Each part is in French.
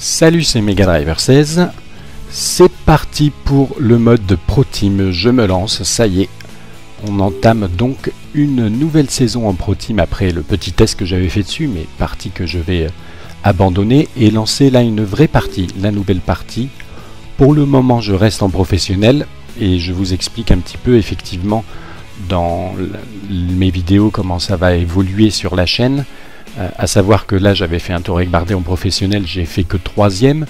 Salut, c'est Mega Driver 16. C'est parti pour le mode Pro Team. Je me lance, ça y est. On entame donc une nouvelle saison en Pro Team après le petit test que j'avais fait dessus, mais partie que je vais abandonner et lancer là une vraie partie, la nouvelle partie. Pour le moment, je reste en professionnel et je vous explique un petit peu effectivement dans mes vidéos comment ça va évoluer sur la chaîne. À savoir que là j'avais fait un Touareg Bardé en professionnel, j'ai fait que 3e.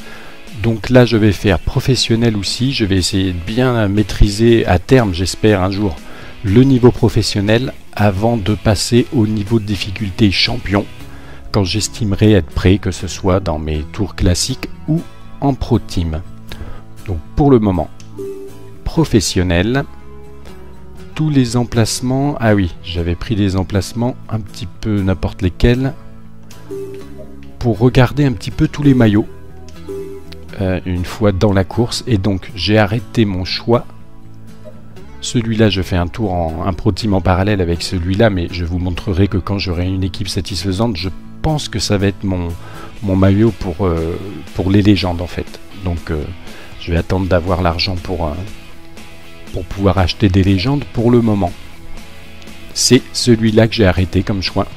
Donc là je vais faire professionnel aussi, je vais essayer de bien maîtriser à terme, j'espère un jour, le niveau professionnel avant de passer au niveau de difficulté champion, quand j'estimerai être prêt, que ce soit dans mes tours classiques ou en Pro Team. Donc pour le moment, professionnel. Tous les emplacements, ah oui, j'avais pris des emplacements un petit peu n'importe lesquels pour regarder un petit peu tous les maillots une fois dans la course, et donc j'ai arrêté mon choix. Celui-là, je fais un tour en un Pro Team en parallèle avec celui-là, mais je vous montrerai que quand j'aurai une équipe satisfaisante, je pense que ça va être mon maillot pour les légendes en fait. Donc je vais attendre d'avoir l'argent pour pouvoir acheter des légendes. Pour le moment, c'est celui-là que j'ai arrêté comme choix.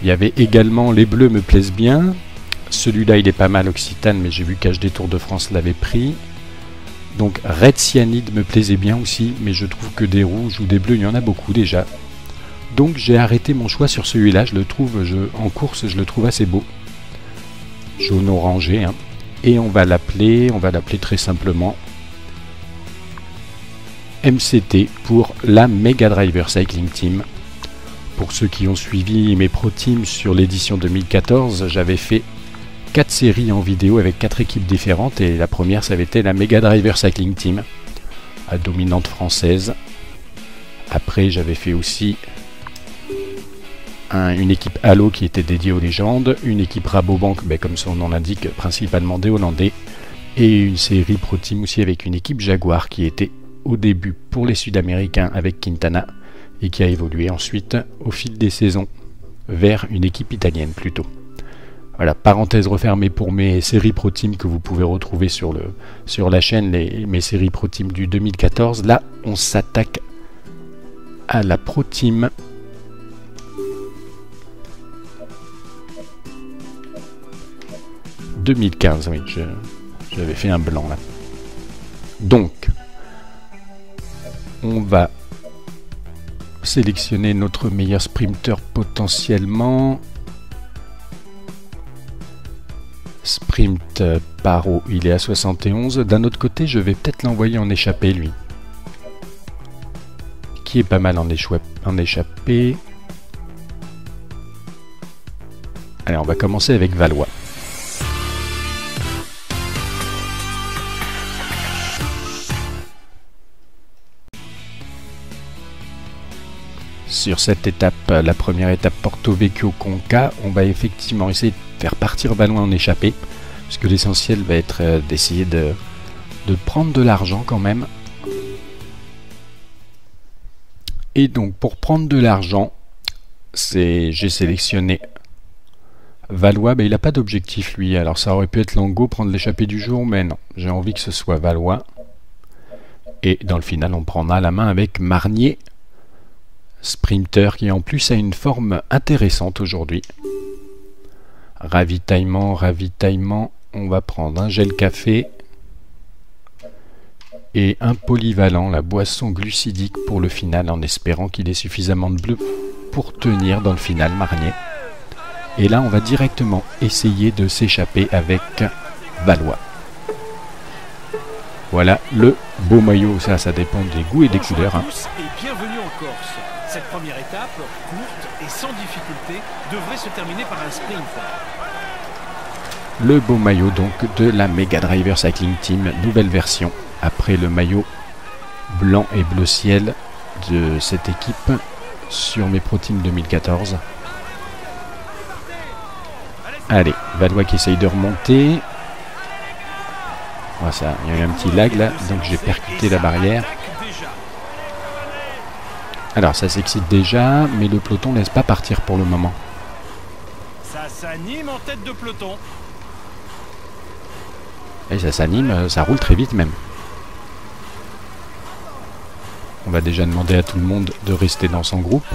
Il y avait également les bleus, me plaisent bien. Celui-là, il est pas mal Occitane, mais j'ai vu qu'HD Tour de France l'avait pris. Donc Red Cyanide me plaisait bien aussi, mais je trouve que des rouges ou des bleus, il y en a beaucoup déjà. Donc j'ai arrêté mon choix sur celui-là. Je le trouve, en course, je le trouve assez beau. Jaune orangé, hein. Et on va l'appeler très simplement MCT pour la Mega Driver Cycling Team. Pour ceux qui ont suivi mes Pro Teams sur l'édition 2014, j'avais fait 4 séries en vidéo avec 4 équipes différentes, et la première ça avait été la Mega Driver Cycling Team, à dominante française. Après j'avais fait aussi une équipe Halo qui était dédiée aux légendes, une équipe Rabobank, comme son nom l'indique, principalement des Hollandais, et une série Pro Team aussi avec une équipe Jaguar qui était au début pour les Sud-Américains avec Quintana et qui a évolué ensuite au fil des saisons vers une équipe italienne plutôt. Voilà, parenthèse refermée pour mes séries Pro Team que vous pouvez retrouver sur la chaîne, mes séries Pro Team du 2014. Là, on s'attaque à la Pro Team 2015. Oui, j'avais fait un blanc là. Donc, on va sélectionner notre meilleur sprinter potentiellement. Sprint Paro, il est à 71. D'un autre côté, je vais peut-être l'envoyer en échappée, lui. Qui est pas mal en échappée. Allez, on va commencer avec Valois. Sur cette étape, la première étape Porto Vecchio Conca, on va effectivement essayer de faire partir Valois en échappée, parce que l'essentiel va être d'essayer de prendre de l'argent quand même. Et donc pour prendre de l'argent, j'ai sélectionné Valois. Il n'a pas d'objectif lui, alors ça aurait pu être Lango, prendre l'échappée du jour, mais non, j'ai envie que ce soit Valois. Et dans le final, on prendra la main avec Marnier, sprinter qui en plus a une forme intéressante aujourd'hui. Ravitaillement, on va prendre un gel café et un polyvalent, la boisson glucidique pour le final, en espérant qu'il ait suffisamment de bleu pour tenir dans le final, Marnier. Et là on va directement essayer de s'échapper avec Valois. Voilà le beau maillot, ça dépend des goûts et des couleurs, hein. Et bienvenue en Corse. Cette première étape, courte et sans difficulté, devrait se terminer par un sprint. Le beau maillot donc de la Mega Driver Cycling Team, nouvelle version, après le maillot blanc et bleu ciel de cette équipe sur mes Pro Team 2014. Allez, Valois qui essaye de remonter. Voilà, ça, il y a eu un petit lag là, donc j'ai percuté la barrière. Alors ça s'excite déjà, mais le peloton laisse pas partir pour le moment. Ça s'anime en tête de peloton. Et ça s'anime, ça roule très vite même. On va déjà demander à tout le monde de rester dans son groupe.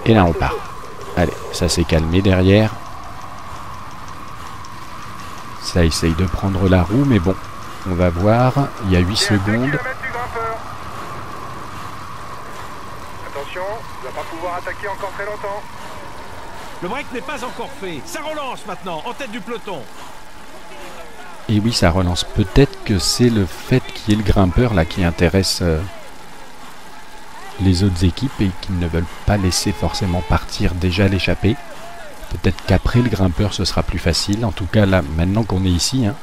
Et là on part. Allez, ça s'est calmé derrière. Ça essaye de prendre la roue, mais bon, on va voir. Il y a 8 secondes. Attention, on va pas pouvoir attaquer encore très longtemps. Le break n'est pas encore fait. Ça relance maintenant, en tête du peloton. Et oui, ça relance. Peut-être que c'est le fait qu'il y ait le grimpeur là qui intéresse les autres équipes et qu'ils ne veulent pas laisser forcément partir déjà l'échappée. Peut-être qu'après le grimpeur ce sera plus facile. En tout cas là, maintenant qu'on est ici, hein,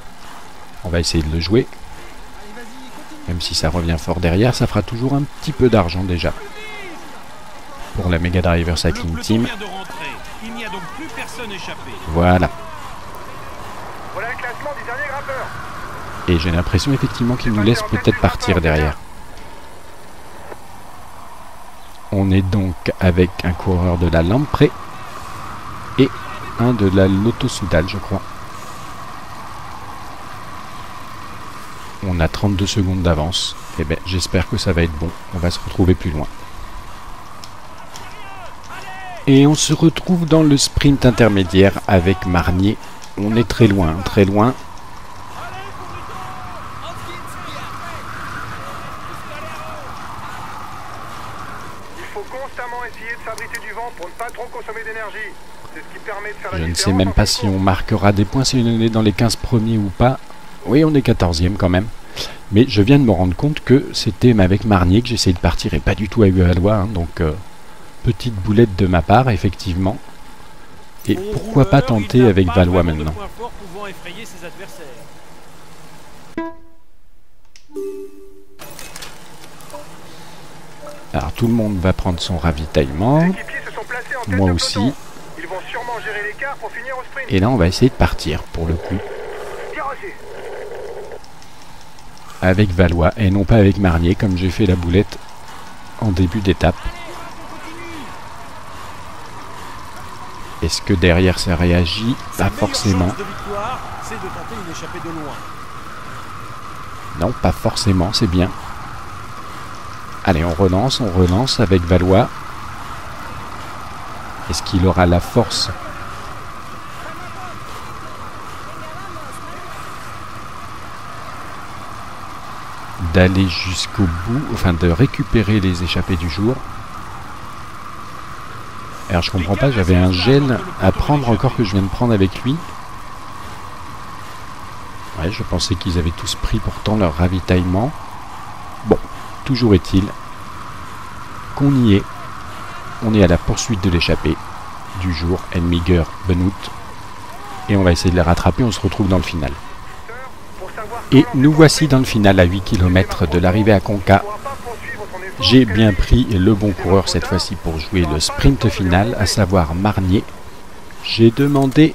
on va essayer de le jouer. Même si ça revient fort derrière, ça fera toujours un petit peu d'argent déjà. Pour la Mega Driver Cycling Team. Il n'y a donc plus personne échappé. Voilà. Voilà le classement du dernier grimpeur. Et j'ai l'impression effectivement qu'il nous laisse peut-être partir derrière. On est donc avec un coureur de la Lamprey et un de la Lotto Soudal, je crois. On a 32 secondes d'avance. Et ben, j'espère que ça va être bon. On va se retrouver plus loin. Et on se retrouve dans le sprint intermédiaire avec Marnier. On est très loin, très loin. Il faut constamment essayer de s'abriter du vent pour ne pas trop consommer d'énergie. C'est ce qui permet de faire la Je ne différence sais même en pas fin de si on course. marquera des points, si on est dans les 15 premiers ou pas. Oui, on est 14e quand même. Mais je viens de me rendre compte que c'était avec Marnier que j'essayais de partir et pas du tout avec Valois. Hein, donc, petite boulette de ma part, effectivement. Et pourquoi pas tenter avec Valois maintenant. Alors, tout le monde va prendre son ravitaillement. Les équipiers se sont placés en tête Moi de aussi. peloton. Ils vont sûrement gérer l'écart pour finir au sprint. Et là, on va essayer de partir, pour le coup. Bien reçu. Avec Valois et non pas avec Marnier, comme j'ai fait la boulette en début d'étape. Est-ce que derrière ça réagit? Pas forcément. Non, pas forcément, c'est bien. Allez, on relance avec Valois. Est-ce qu'il aura la force d'aller jusqu'au bout, enfin de récupérer les échappées du jour? Alors je comprends pas, j'avais un gel à prendre encore que je viens de prendre avec lui. Ouais, je pensais qu'ils avaient tous pris pourtant leur ravitaillement. Bon, toujours est-il qu'on y est. On est à la poursuite de l'échappée du jour, Enmiger, Benoît. Et on va essayer de les rattraper, on se retrouve dans le final. Et nous voici dans le final à 8 km de l'arrivée à Conca. J'ai bien pris le bon coureur cette fois-ci pour jouer le sprint final, à savoir Marnier. J'ai demandé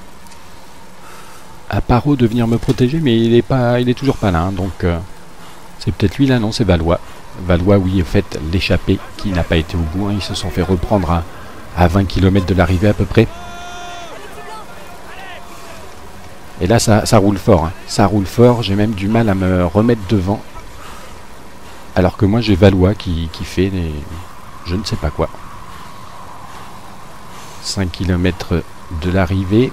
à Parot de venir me protéger, mais il est toujours pas là. Hein, donc c'est peut-être lui là, non, c'est Valois. Valois, oui, en fait, l'échappée qui n'a pas été au bout. Hein, ils se sont fait reprendre à 20 km de l'arrivée à peu près. Et là, ça roule fort. Hein. Ça roule fort. J'ai même du mal à me remettre devant. Alors que moi, j'ai Valois qui fait des... je ne sais pas quoi. 5 km de l'arrivée.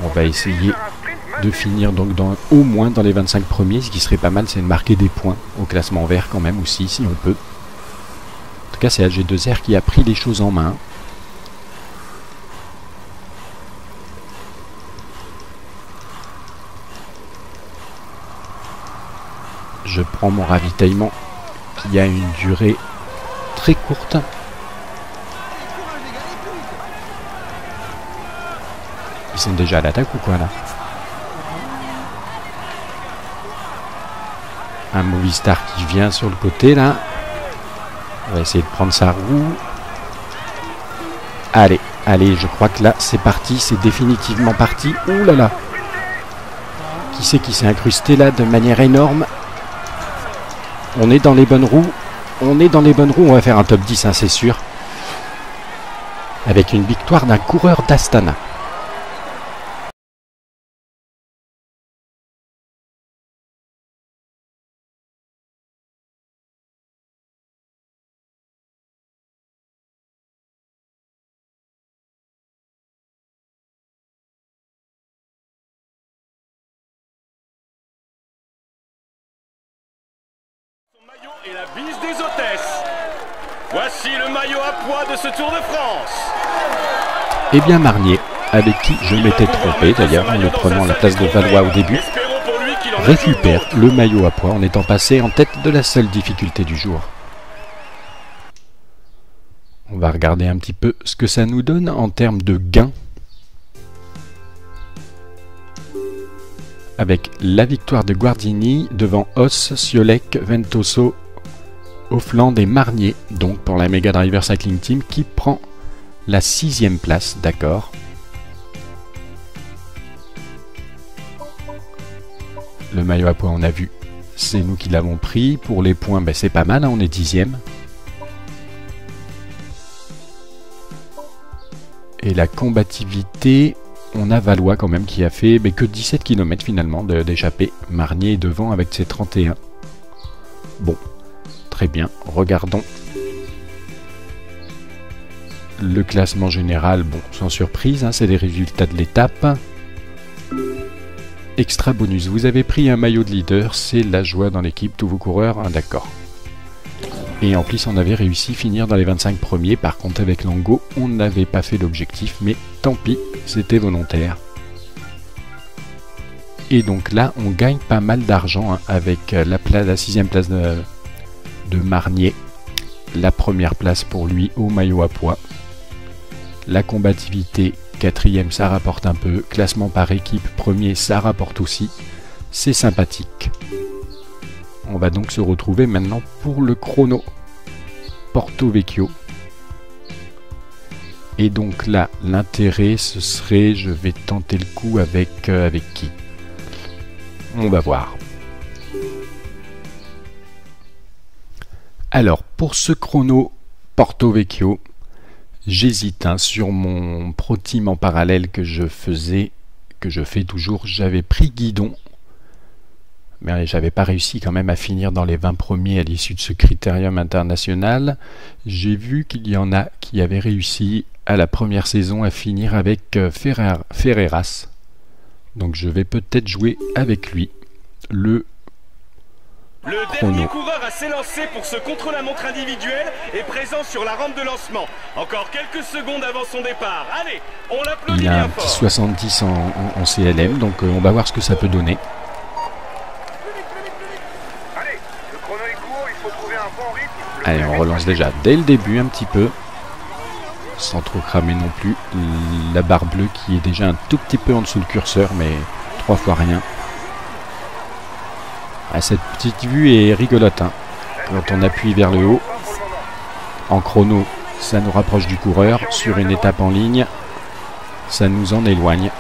On va essayer de finir donc au moins dans les 25 premiers. Ce qui serait pas mal, c'est de marquer des points au classement vert quand même aussi, si on peut. En tout cas, c'est AG2R qui a pris les choses en main. Je prends mon ravitaillement qui a une durée très courte. Ils sont déjà à l'attaque ou quoi là? Un Movistar qui vient sur le côté là. On va essayer de prendre sa roue. Allez, allez, je crois que là c'est parti, c'est définitivement parti. Ouh là là! Qui c'est qui s'est incrusté là de manière énorme? On est dans les bonnes roues. On est dans les bonnes roues. On va faire un top 10, hein, c'est sûr. Avec une victoire d'un coureur d'Astana. Maillot et la bise des hôtesses. Voici le maillot à poids de ce Tour de France. Eh bien Marnier, avec qui je m'étais trompé d'ailleurs en le prenant à la place de Valois au début, récupère le maillot à poids en étant passé en tête de la seule difficulté du jour. On va regarder un petit peu ce que ça nous donne en termes de gains. Avec la victoire de Guardini devant Oss, Ciolek, Ventoso, Hofland et Marnier, donc pour la Mega Driver Cycling Team qui prend la 6e place, d'accord. Le maillot à poids, on a vu, c'est nous qui l'avons pris. Pour les points, ben, c'est pas mal, hein, on est 10e. Et la combativité, on a Valois quand même qui a fait que 17 km finalement d'échappée. Marnier est devant avec ses 31. Bon, très bien. Regardons le classement général. Bon, sans surprise, hein, c'est les résultats de l'étape. Extra bonus, vous avez pris un maillot de leader, c'est la joie dans l'équipe, tous vos coureurs, hein, d'accord. Et en plus, on avait réussi à finir dans les 25 premiers. Par contre, avec Lango, on n'avait pas fait l'objectif, mais tant pis, c'était volontaire. Et donc là, on gagne pas mal d'argent hein, avec la 6e place de Marnier. La première place pour lui au maillot à poids. La combativité, 4e, ça rapporte un peu. Classement par équipe, premier, ça rapporte aussi. C'est sympathique. On va donc se retrouver maintenant pour le chrono Porto Vecchio. Et donc là, l'intérêt, ce serait, je vais tenter le coup avec qui? On va voir. Alors, pour ce chrono Porto Vecchio, j'hésite hein, sur mon Pro Team en parallèle que je fais toujours. J'avais pris Guidon. Mais j'avais pas réussi quand même à finir dans les 20 premiers à l'issue de ce critérium international. J'ai vu qu'il y en a qui avaient réussi à la première saison à finir avec Ferreras. Donc je vais peut-être jouer avec lui le dernier coureur à s'élancer pour ce contre-la-montre individuel est présent sur la rampe de lancement. Encore quelques secondes avant son départ. Allez, on l'applaudit bien fort. Il a un petit 70 en CLM, donc on va voir ce que ça peut donner. Allez, on relance déjà dès le début un petit peu, sans trop cramer non plus. La barre bleue qui est déjà un tout petit peu en dessous le curseur, mais 3 fois rien. Ah, cette petite vue est rigolote, hein. Quand on appuie vers le haut, en chrono, ça nous rapproche du coureur. Sur une étape en ligne, ça nous en éloigne.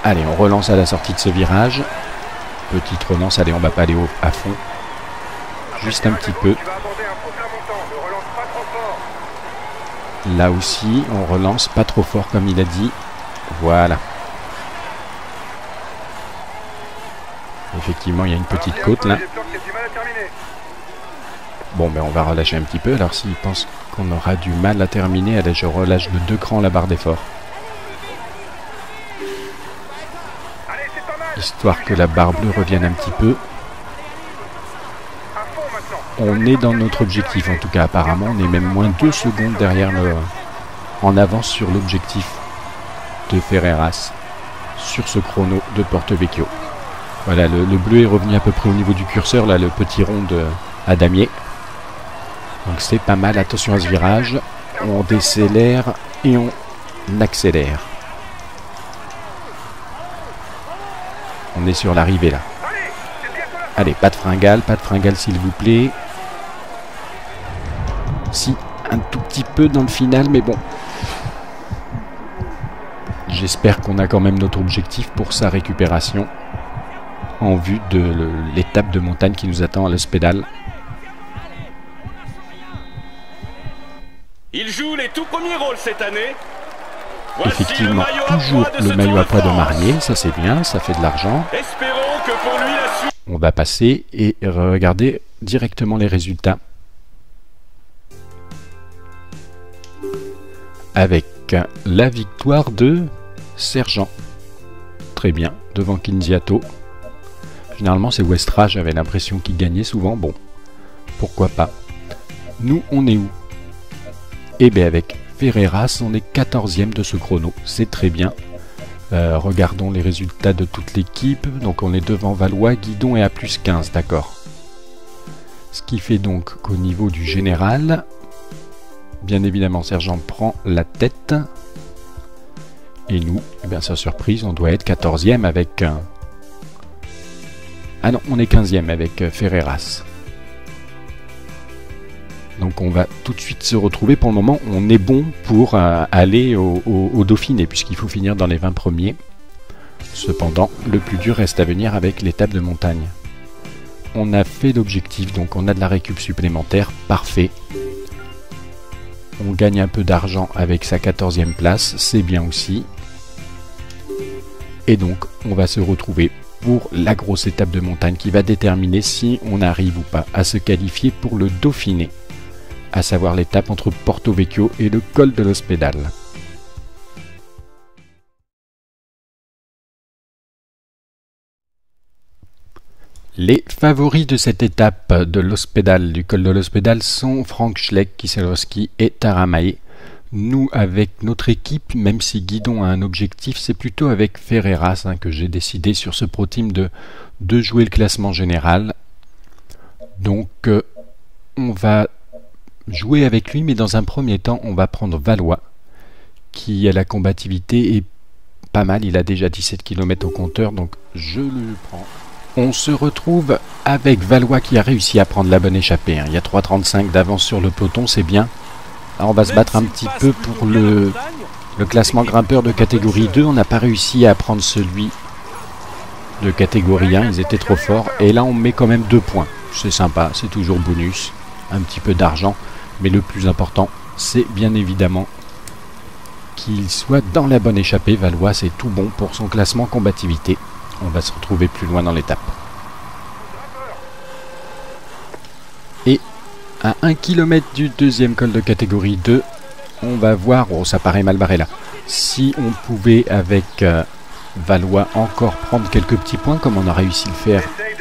Allez, on relance à la sortie de ce virage. Petite relance, allez, on va pas aller à fond. Juste un petit peu. Là aussi, on relance pas trop fort comme il a dit. Voilà. Effectivement, il y a une petite côte là. Bon, ben on va relâcher un petit peu. Alors s'il pense qu'on aura du mal à terminer, allez, je relâche de 2 crans la barre d'effort. Histoire que la barre bleue revienne un petit peu. On est dans notre objectif, en tout cas apparemment, on est même moins 2 secondes derrière en avance sur l'objectif de Ferreras sur ce chrono de Porto Vecchio. Voilà, le bleu est revenu à peu près au niveau du curseur, là, le petit rond à damier. Donc c'est pas mal, attention à ce virage, on décélère et on accélère. On est sur l'arrivée là. Allez, pas de fringale s'il vous plaît. Si, un tout petit peu dans le final, mais bon. J'espère qu'on a quand même notre objectif pour sa récupération en vue de l'étape de montagne qui nous attend à l'Ospedale. Il joue les tout premiers rôles cette année. Effectivement, toujours le maillot à poids de Marnier, ça c'est bien, ça fait de l'argent. Espérons que pour lui la suite. On va passer et regarder directement les résultats. Avec la victoire de Sergent. Très bien, devant Kinziato. Généralement c'est Westra, j'avais l'impression qu'il gagnait souvent. Bon, pourquoi pas. Nous, on est où? Eh bien, avec Ferreras, on est 14e de ce chrono. C'est très bien. Regardons les résultats de toute l'équipe. Donc, on est devant Valois, Guidon est à plus 15, d'accord. Ce qui fait donc qu'au niveau du général, bien évidemment, Sergent prend la tête. Et nous, eh bien, sans surprise, on doit être 14e avec... Ah non, on est 15e avec Ferreras. Donc on va tout de suite se retrouver. Pour le moment, on est bon pour aller au Dauphiné, puisqu'il faut finir dans les 20 premiers. Cependant, le plus dur reste à venir avec l'étape de montagne. On a fait l'objectif, donc on a de la récup supplémentaire. Parfait. On gagne un peu d'argent avec sa 14e place, c'est bien aussi. Et donc, on va se retrouver pour la grosse étape de montagne qui va déterminer si on arrive ou pas à se qualifier pour le Dauphiné, à savoir l'étape entre Porto Vecchio et le col de l'Hospédal. Les favoris de cette étape de l'Hospédal, du col de l'Hospédal, sont Frank Schleck, Kieselowski et Taramae. Nous, avec notre équipe, même si Guidon a un objectif, c'est plutôt avec Ferreras que j'ai décidé sur ce Pro Team de jouer le classement général. Donc, on va jouer avec lui, mais dans un premier temps, on va prendre Valois, qui a la combativité est pas mal. Il a déjà 17 km au compteur, donc je le prends. On se retrouve avec Valois qui a réussi à prendre la bonne échappée. Il y a 3,35 d'avance sur le peloton, c'est bien. Alors on va se battre un petit peu pour le classement grimpeur de catégorie 2. On n'a pas réussi à prendre celui de catégorie 1. Ils étaient trop forts. Et là, on met quand même 2 points. C'est sympa, c'est toujours bonus. Un petit peu d'argent. Mais le plus important, c'est bien évidemment qu'il soit dans la bonne échappée. Valois, c'est tout bon pour son classement combativité. On va se retrouver plus loin dans l'étape. Et à 1 km du deuxième col de catégorie 2, on va voir, oh ça paraît mal barré là, si on pouvait avec Valois encore prendre quelques petits points comme on a réussi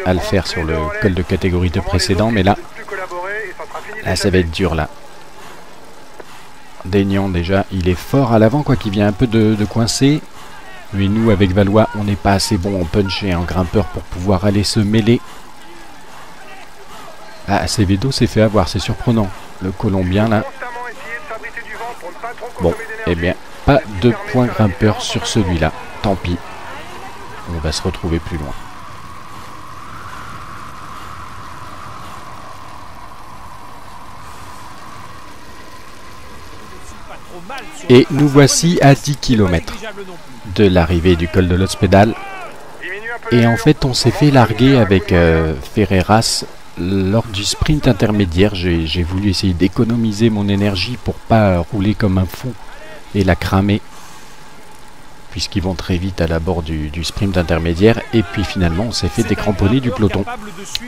à le faire sur le col de catégorie 2 précédent, mais là ça va être dur là. Daignan déjà, il est fort à l'avant, quoi qu'il vient un peu de coincer, mais nous avec Valois, on n'est pas assez bon en punch et en grimpeur pour pouvoir aller se mêler. Ah, Acevedo s'est fait avoir, c'est surprenant. Le Colombien, là. Bon, eh bien, pas de point grimpeur sur celui-là. Tant pis. On va se retrouver plus loin. Et nous voici à 10 km de l'arrivée du col de l'Hospédal. Et en fait, on s'est fait larguer avec Ferreras lors du sprint intermédiaire. J'ai voulu essayer d'économiser mon énergie pour pas rouler comme un fou et la cramer, puisqu'ils vont très vite à l'abord du sprint intermédiaire. Et puis finalement, on s'est fait décramponner du peloton.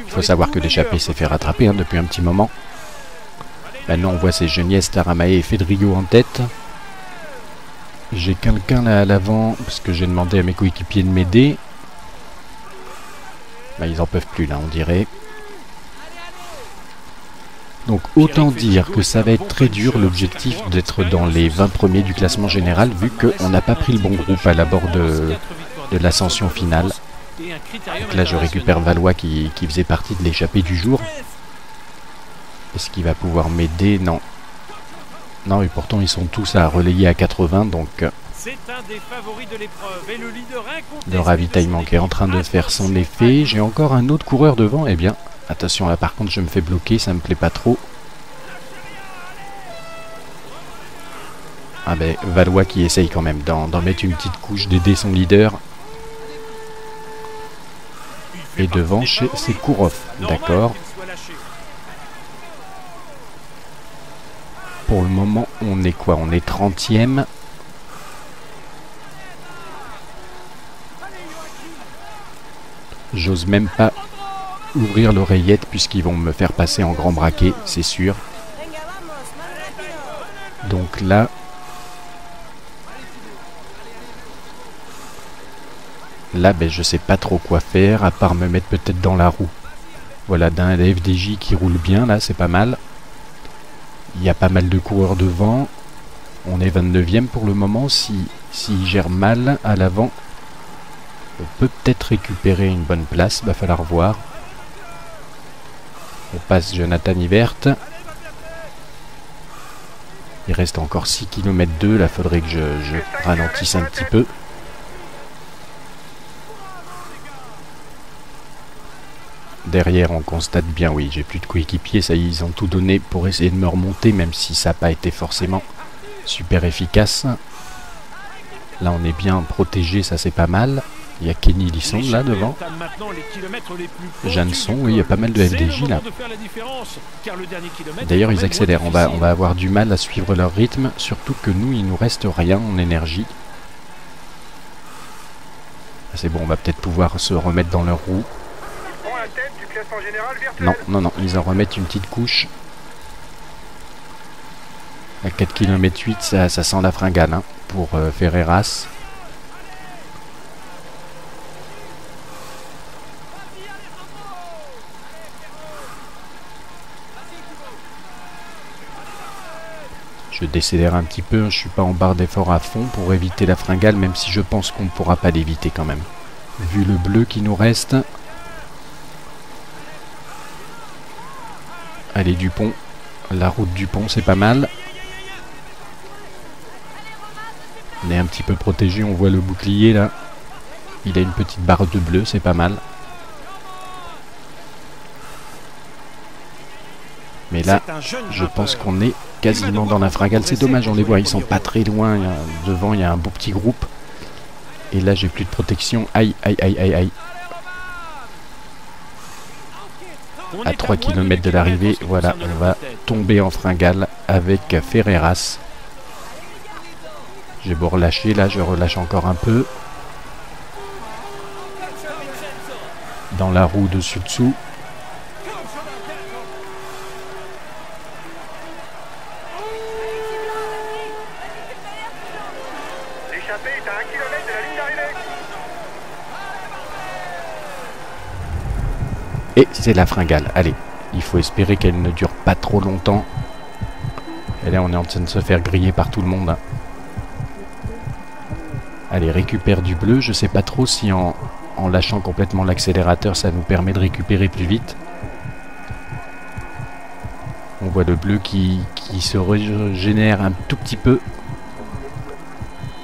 Il faut savoir que l'échappée s'est fait rattraper depuis un petit moment. Maintenant, on voit ces Geniès, Taramae et Fedrigo en tête. J'ai quelqu'un là à l'avant, parce que j'ai demandé à mes coéquipiers de m'aider. Bah, ils en peuvent plus là, on dirait. Donc autant dire que ça va être très dur, l'objectif d'être dans les 20 premiers du classement général, vu qu'on n'a pas pris le bon groupe à l'abord de l'ascension finale. Donc là je récupère Valois qui faisait partie de l'échappée du jour. Est-ce qu'il va pouvoir m'aider? Non. Non, et pourtant ils sont tous à relayer à 80, donc le ravitaillement qui est en train de faire son effet. J'ai encore un autre coureur devant, eh bien, attention là par contre je me fais bloquer, ça me plaît pas trop. Ah ben, Valois qui essaye quand même d'en mettre une petite couche, d'aider son leader. Et devant, c'est Kourov, d'accord. Pour le moment, on est quoi? On est 30e. J'ose même pas ouvrir l'oreillette puisqu'ils vont me faire passer en grand braquet, c'est sûr. Donc là... Là, ben, je sais pas trop quoi faire, à part me mettre peut-être dans la roue Voilà, d'un FDJ qui roule bien, là, c'est pas mal. Il y a pas mal de coureurs devant. On est 29e pour le moment. S'il gère mal à l'avant, on peut peut-être récupérer une bonne place. Va falloir voir. On passe Jonathan Ivert. Il reste encore 6 km 2. Là, faudrait que je ralentisse un petit peu. Derrière, on constate bien, oui, j'ai plus de coéquipiers, ça y est, ils ont tout donné pour essayer de me remonter, même si ça n'a pas été forcément super efficace. Là, on est bien protégé, ça c'est pas mal. Il y a Kenny Lisson là devant. Jeanson, oui, il y a pas mal de FDJ là. D'ailleurs, ils accélèrent, on va avoir du mal à suivre leur rythme, surtout que nous, il nous reste rien en énergie. C'est bon, on va peut-être pouvoir se remettre dans leur roue. Non, non, non, ils en remettent une petite couche. À 4 km 8, ça sent la fringale hein, pour Ferreras. Je décélère un petit peu, je suis pas en barre d'effort à fond pour éviter la fringale, même si je pense qu'on ne pourra pas l'éviter quand même. Vu le bleu qui nous reste. Allez, Dupont. La route du pont, c'est pas mal. On est un petit peu protégé, on voit le bouclier là. Il a une petite barre de bleu, c'est pas mal. Mais là, je pense qu'on est quasiment dans la fringale. C'est dommage, on les voit, ils sont pas très loin. Devant, il y a un beau petit groupe. Et là, j'ai plus de protection. Aïe, aïe, aïe, aïe, aïe. À 3 km de l'arrivée, voilà, on va tomber en fringale avec Ferreras. J'ai beau relâcher, là je relâche encore un peu. Dans la roue dessus-dessous. L'échappée est à 1 km de la ligne d'arrivée. Et c'est la fringale. Allez, il faut espérer qu'elle ne dure pas trop longtemps. Et là, on est en train de se faire griller par tout le monde. Allez, récupère du bleu. Je sais pas trop si en lâchant complètement l'accélérateur, ça nous permet de récupérer plus vite. On voit le bleu qui se régénère un tout petit peu.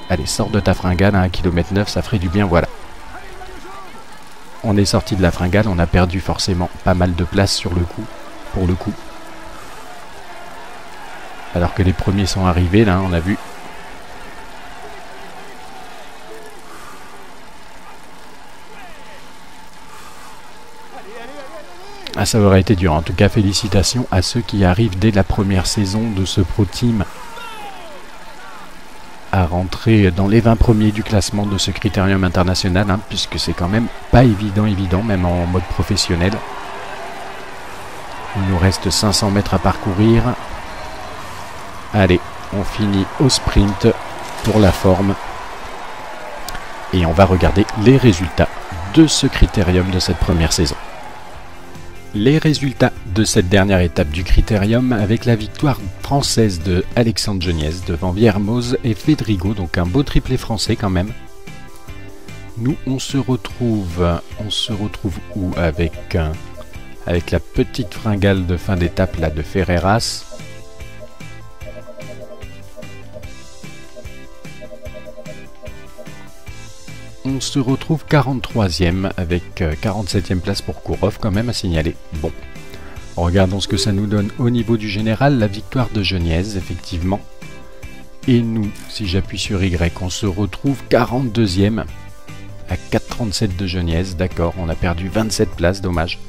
Allez, sors de ta fringale à 1 km 9, ça ferait du bien, voilà. On est sorti de la fringale, on a perdu forcément pas mal de place sur le coup, pour le coup. Alors que les premiers sont arrivés, là, on a vu. Ah, ça aurait été dur. En tout cas, félicitations à ceux qui arrivent dès la première saison de ce Pro Team à rentrer dans les 20 premiers du classement de ce critérium international, hein, puisque c'est quand même pas évident, même en mode professionnel. Il nous reste 500 mètres à parcourir. Allez, on finit au sprint pour la forme. Et on va regarder les résultats de ce critérium de cette première saison. Les résultats de cette dernière étape du critérium avec la victoire française de Alexandre Geniez devant Viermoz et Fedrigo, donc un beau triplé français quand même. Nous on se retrouve où avec la petite fringale de fin d'étape là de Ferreras. On se retrouve 43e avec 47e place pour Kourov quand même à signaler. Bon, regardons ce que ça nous donne au niveau du général. La victoire de Geniez, effectivement. Et nous, si j'appuie sur Y, on se retrouve 42e à 4,37 de Geniez. D'accord, on a perdu 27 places, dommage.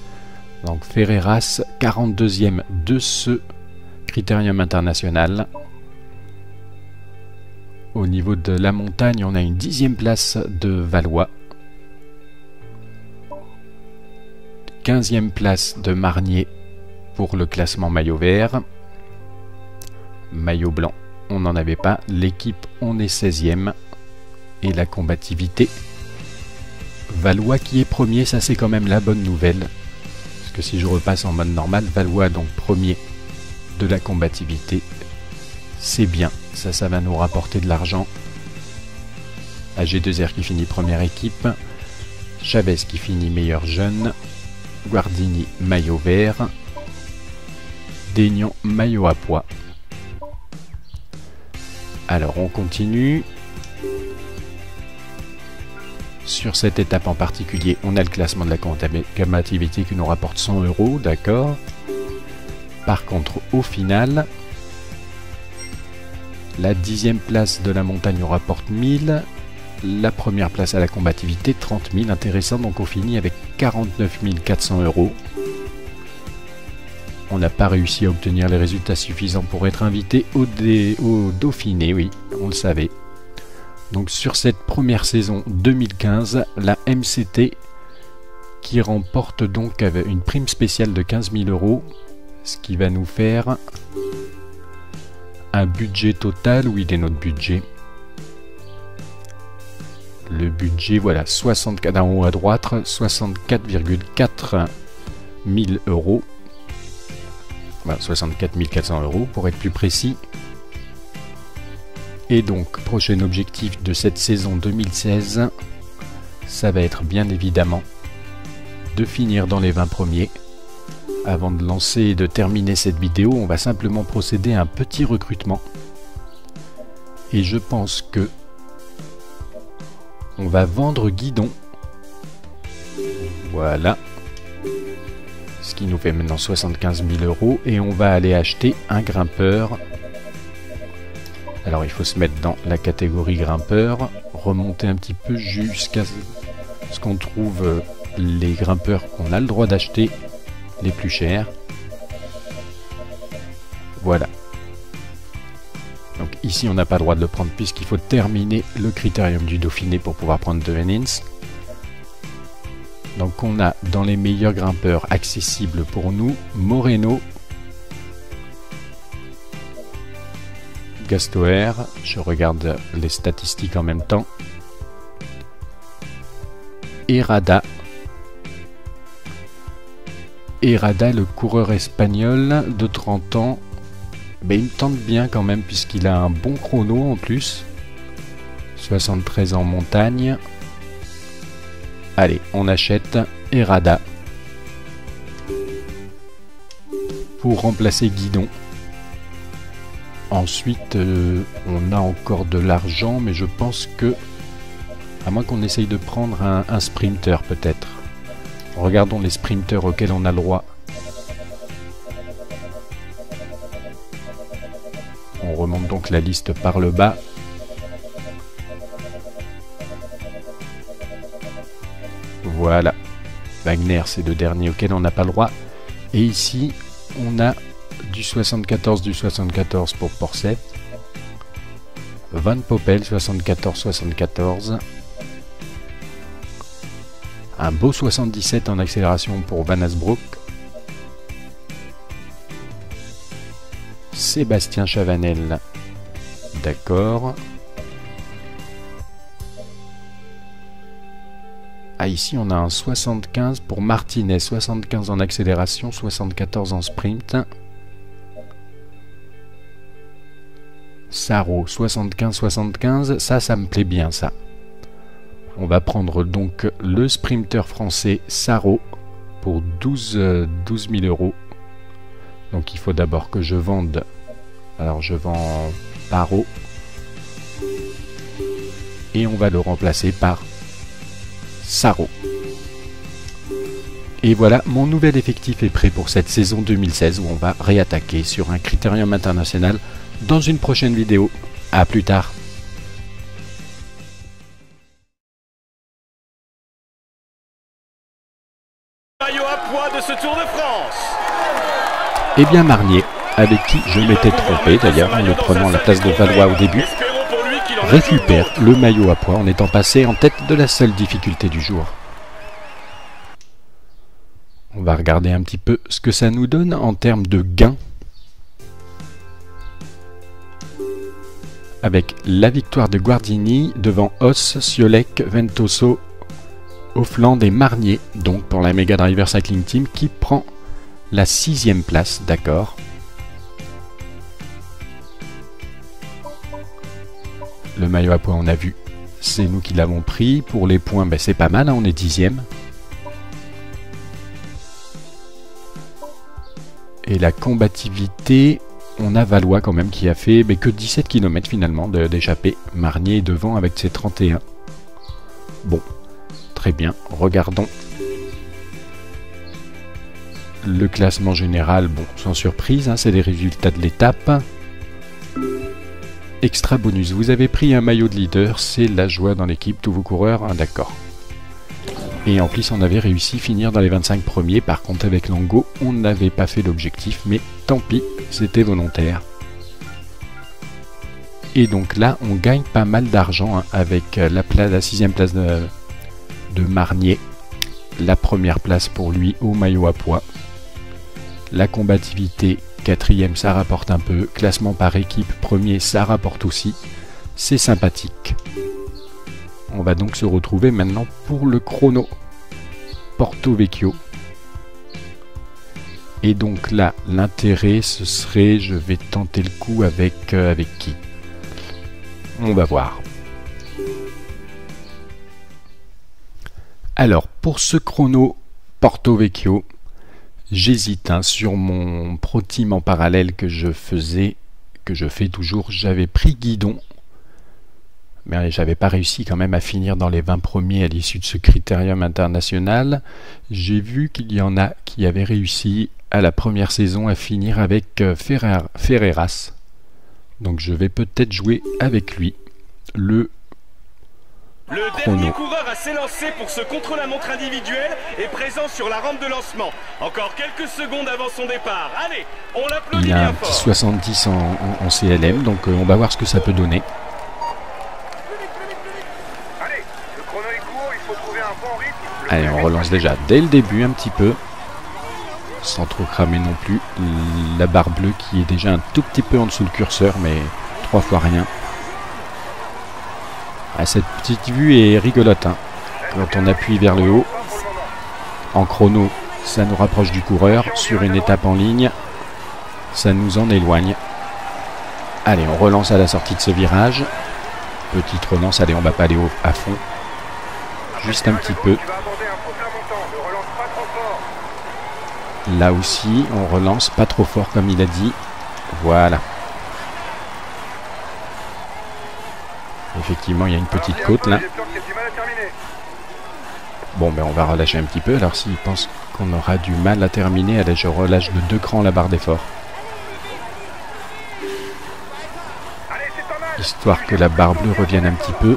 Donc Ferreras, 42e de ce critérium international. Au niveau de la montagne, on a une 10e place de Valois. 15e place de Marnier pour le classement maillot vert. Maillot blanc, on n'en avait pas. L'équipe, on est 16e. Et la combativité, Valois qui est premier, ça c'est quand même la bonne nouvelle. Parce que si je repasse en mode normal, Valois donc premier de la combativité. C'est bien, ça va nous rapporter de l'argent. AG2R qui finit première équipe, Chavez qui finit meilleur jeune, Guardini maillot vert, Daignan maillot à pois. Alors on continue. Sur cette étape en particulier, on a le classement de la combativité qui nous rapporte 100 €, d'accord. Par contre, au final, la 10e place de la montagne nous rapporte 1000. La première place à la combativité, 30 000. Intéressant, donc on finit avec 49 400 €. On n'a pas réussi à obtenir les résultats suffisants pour être invité au Dauphiné, oui, on le savait. Donc sur cette première saison 2015, la MCT qui remporte donc une prime spéciale de 15 000 €, ce qui va nous faire un budget total. Où il est notre budget? Le budget, voilà, 64 en haut à droite, 64,4 000 €. Voilà, 64 400 € pour être plus précis. Et donc, prochain objectif de cette saison 2016, ça va être bien évidemment de finir dans les 20 premiers. Avant de lancer et de terminer cette vidéo, on va simplement procéder à un petit recrutement. Et je pense que on va vendre Guidon. Voilà. Ce qui nous fait maintenant 75 000 €. Et on va aller acheter un grimpeur. Alors il faut se mettre dans la catégorie grimpeur. Remonter un petit peu jusqu'à ce qu'on trouve les grimpeurs qu'on a le droit d'acheter les plus chers. Voilà. Donc ici on n'a pas le droit de le prendre puisqu'il faut terminer le critérium du Dauphiné pour pouvoir prendre de Venins. Donc on a dans les meilleurs grimpeurs accessibles pour nous Moreno, Gastoer, je regarde les statistiques en même temps, Herrada. Herrada, le coureur espagnol de 30 ans, il me tente bien quand même puisqu'il a un bon chrono en plus. 73 en montagne. Allez, on achète Herrada pour remplacer Guidon. Ensuite, on a encore de l'argent, mais je pense que, à moins qu'on essaye de prendre un sprinter peut-être. Regardons les sprinters auxquels on a le droit. On remonte donc la liste par le bas. Voilà. Wagner, c'est le dernier auquel on n'a pas le droit. Et ici, on a du 74 pour Porset. Van Poppel, 74. Un beau 77 en accélération pour Van Asbrook. Sébastien Chavanel. D'accord. Ah, ici on a un 75 pour Martinez. 75 en accélération, 74 en sprint. Sarro, 75, ça me plaît bien ça. On va prendre donc le sprinter français Sarro pour 12 000 €. Donc il faut d'abord que je vende. Alors je vends Paro. Et on va le remplacer par Sarro. Et voilà, mon nouvel effectif est prêt pour cette saison 2016 où on va réattaquer sur un critérium international dans une prochaine vidéo. A plus tard. Maillot à pois de ce Tour de France. Eh bien Marnier, avec qui je m'étais trompé d'ailleurs en le prenant la place de Valois au début, récupère le maillot à pois en étant passé en tête de la seule difficulté du jour. On va regarder un petit peu ce que ça nous donne en termes de gains. Avec la victoire de Guardini devant Os, Ciolek, Ventoso Hoffland et Marnier, donc pour la Mega Driver Cycling Team, qui prend la 6e place, d'accord. Le maillot à points, on a vu, c'est nous qui l'avons pris. Pour les points, ben, c'est pas mal, hein, on est 10e. Et la combativité, on a Valois quand même qui a fait mais que 17 km finalement d'échappée. Marnier est devant avec ses 31. Bon, très bien. Regardons le classement général. Bon, sans surprise, hein, c'est les résultats de l'étape. Extra bonus, vous avez pris un maillot de leader, c'est la joie dans l'équipe, tous vos coureurs, hein, d'accord. Et en plus, on avait réussi à finir dans les 25 premiers. Par contre, avec Lango, on n'avait pas fait l'objectif, mais tant pis, c'était volontaire. Et donc là, on gagne pas mal d'argent, hein, avec la 6e place de Marnier. La première place pour lui au maillot à poids. La combativité, 4e, ça rapporte un peu. Classement par équipe, premier, ça rapporte aussi. C'est sympathique. On va donc se retrouver maintenant pour le chrono Porto Vecchio. Et donc là, l'intérêt, ce serait, je vais tenter le coup avec qui? On va voir. Alors, pour ce chrono Porto Vecchio, j'hésite, hein, sur mon Pro Team en parallèle que je fais toujours. J'avais pris Guidon, mais j'avais pas réussi quand même à finir dans les 20 premiers à l'issue de ce critérium international. J'ai vu qu'il y en a qui avaient réussi à la première saison à finir avec Ferreras. Donc je vais peut-être jouer avec lui. Le dernier coureur à s'élancer pour ce contre-la-montre individuel est présent sur la rampe de lancement. Encore quelques secondes avant son départ. Allez, on l'applaudit bien fort. Il y a un petit 70 en CLM, donc on va voir ce que ça peut donner. Allez, on relance déjà dès le début un petit peu, sans trop cramer non plus. La barre bleue qui est déjà un tout petit peu en dessous le curseur, mais 3 fois rien. Ah, cette petite vue est rigolote, hein. Quand on appuie vers le haut, en chrono, ça nous rapproche du coureur. Sur une étape en ligne, ça nous en éloigne. Allez, on relance à la sortie de ce virage. Petite relance, allez, on va pas aller à fond. Juste un petit peu. Là aussi, on relance pas trop fort comme il a dit. Voilà. Effectivement, il y a une petite côte là. Bon, ben on va relâcher un petit peu. Alors s'il pense qu'on aura du mal à terminer, allez, je relâche de 2 crans la barre d'effort. Histoire que la barre bleue revienne un petit peu.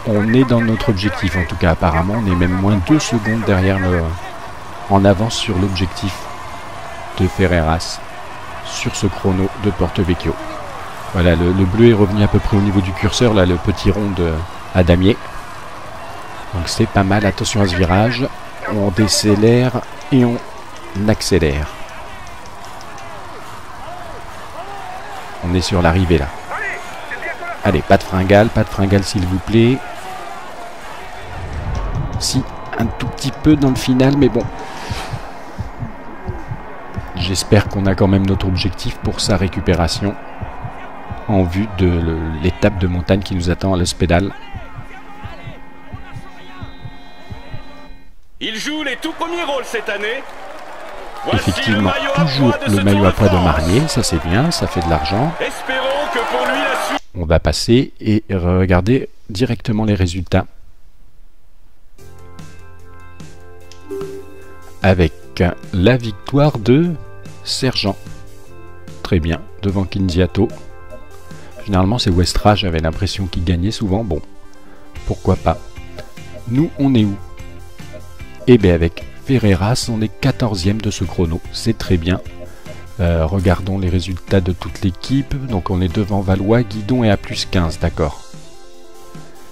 On est dans notre objectif, en tout cas apparemment. On est même moins 2 secondes derrière en avance sur l'objectif de Ferreras sur ce chrono de Porto Vecchio. Voilà, le bleu est revenu à peu près au niveau du curseur, là, le petit rond à damier. Donc c'est pas mal, attention à ce virage. On décélère et on accélère. On est sur l'arrivée là. Allez, pas de fringale s'il vous plaît. Si, un tout petit peu dans le final, mais bon. J'espère qu'on a quand même notre objectif pour sa récupération en vue de l'étape de montagne qui nous attend à l'Ospedal. Il joue les tout premiers rôles cette année. Effectivement, toujours le maillot à poids de Marnier, ça c'est bien, ça fait de l'argent. Espérons que pour lui la suite. On va passer et regarder directement les résultats. Avec la victoire de Sergent. Très bien, devant Kinziato. Généralement c'est Westra, j'avais l'impression qu'il gagnait souvent. Bon, pourquoi pas. Nous, on est où? Eh bien avec Ferreras, on est 14e de ce chrono. C'est très bien. Regardons les résultats de toute l'équipe. Donc on est devant Valois, Guidon et à plus 15, d'accord.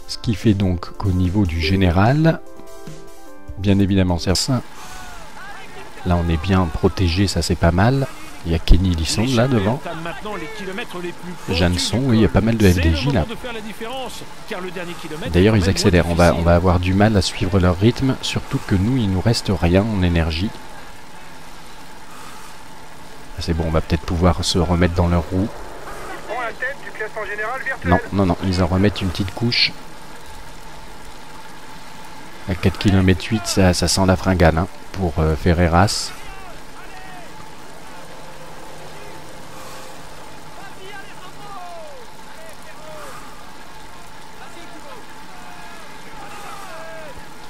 Ce qui fait donc qu'au niveau du général, bien évidemment Sergent. Là on est bien protégé, ça c'est pas mal. Il y a Kenny Lisson là devant. Jeanneson, oui, il y a pas mal de FDJ là. D'ailleurs, ils accélèrent. On va avoir du mal à suivre leur rythme, surtout que nous, il nous reste rien en énergie. C'est bon, on va peut-être pouvoir se remettre dans leur roue. Non, ils en remettent une petite couche. À 4 km 8, ça sent la fringale hein, pour Ferreras.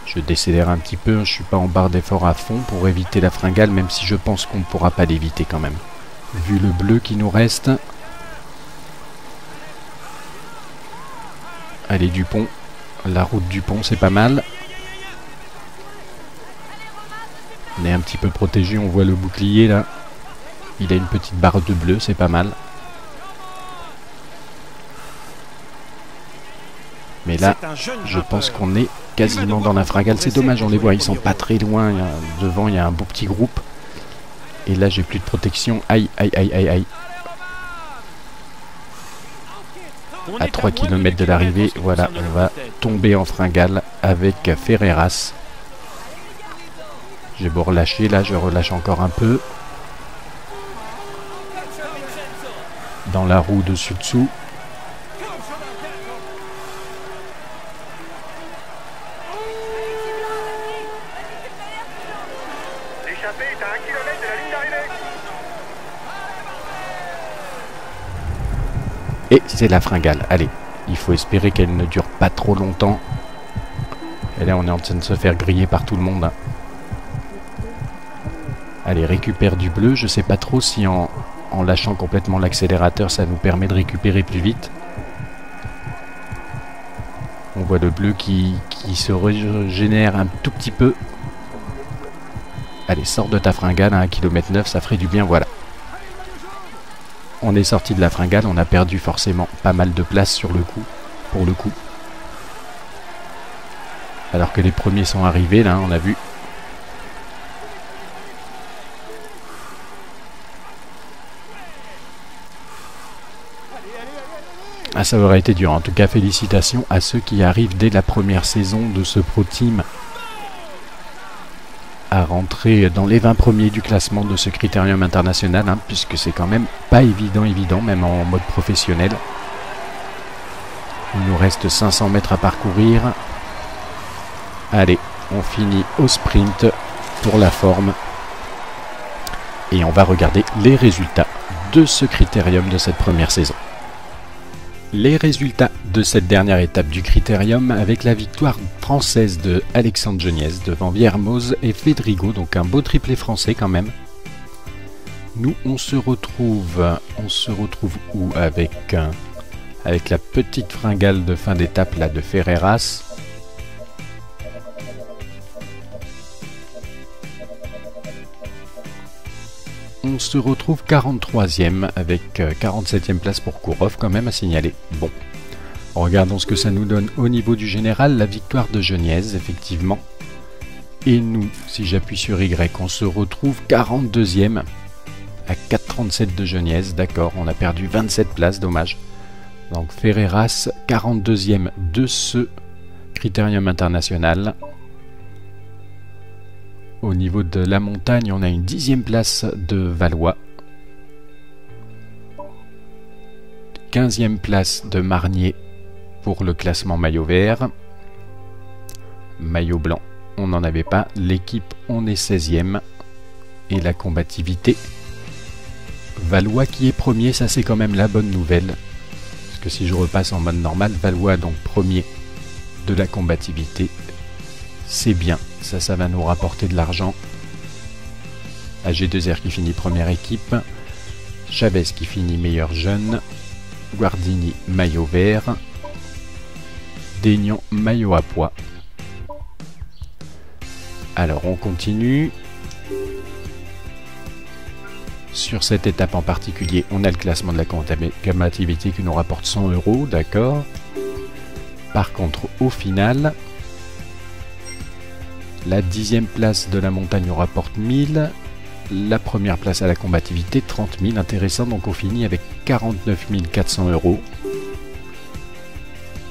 Je décélère un petit peu, je suis pas en barre d'effort à fond pour éviter la fringale, même si je pense qu'on ne pourra pas l'éviter quand même. Vu le bleu qui nous reste. Allez, Dupont. La route du pont, c'est pas mal. On est un petit peu protégé, on voit le bouclier là. Il a une petite barre de bleu, c'est pas mal. Mais là, je pense qu'on est quasiment dans la fringale. C'est dommage, on les voit, ils sont pas très loin. Devant, il y a un beau petit groupe. Et là, j'ai plus de protection. Aïe, aïe, aïe, aïe, aïe. À 3 km de l'arrivée, voilà, on va tomber en fringale avec Ferreras. J'ai beau relâcher, là, je relâche encore un peu. Dans la roue dessus-dessous. Et c'est la fringale. Allez, il faut espérer qu'elle ne dure pas trop longtemps. Et là, on est en train de se faire griller par tout le monde. Hein. Allez, récupère du bleu. Je sais pas trop si en lâchant complètement l'accélérateur, ça nous permet de récupérer plus vite. On voit le bleu qui se régénère un tout petit peu. Allez, sors de ta fringale à 1 km 9, ça ferait du bien, voilà. On est sorti de la fringale, on a perdu forcément pas mal de place sur le coup, pour le coup. Alors que les premiers sont arrivés, là, on a vu. Ah, ça aurait été dur. En tout cas, félicitations à ceux qui arrivent dès la première saison de ce Pro Team à rentrer dans les 20 premiers du classement de ce critérium international, hein, puisque c'est quand même pas évident, même en mode professionnel. Il nous reste 500 mètres à parcourir. Allez, on finit au sprint pour la forme. Et on va regarder les résultats de ce critérium de cette première saison. Les résultats de cette dernière étape du critérium avec la victoire française de Alexandre Geniez devant Viermoz et Fedrigo, donc un beau triplé français quand même. Nous on se retrouve où avec la petite fringale de fin d'étape là de Ferreras. On se retrouve 43e avec 47e place pour Kourov quand même à signaler. Bon, regardons ce que ça nous donne au niveau du général. La victoire de Geniez, effectivement. Et nous, si j'appuie sur Y, on se retrouve 42e à 4,37 de Geniez. D'accord, on a perdu 27 places, dommage. Donc Ferreras, 42e de ce critérium international. Au niveau de la montagne, on a une 10e place de Valois. 15e place de Marnier pour le classement maillot vert. Maillot blanc, on n'en avait pas. L'équipe, on est 16e. Et la combativité, Valois qui est premier, ça c'est quand même la bonne nouvelle. Parce que si je repasse en mode normal, Valois donc premier de la combativité. C'est bien, ça va nous rapporter de l'argent. AG2R qui finit première équipe. Chavez qui finit meilleur jeune. Guardini maillot vert. Daignan maillot à pois. Alors on continue. Sur cette étape en particulier, on a le classement de la combativité qui nous rapporte 100 €, d'accord. Par contre, au final, la 10e place de la montagne nous rapporte 1000. la première place à la combativité, 30 000, intéressant. Donc on finit avec 49 400 €.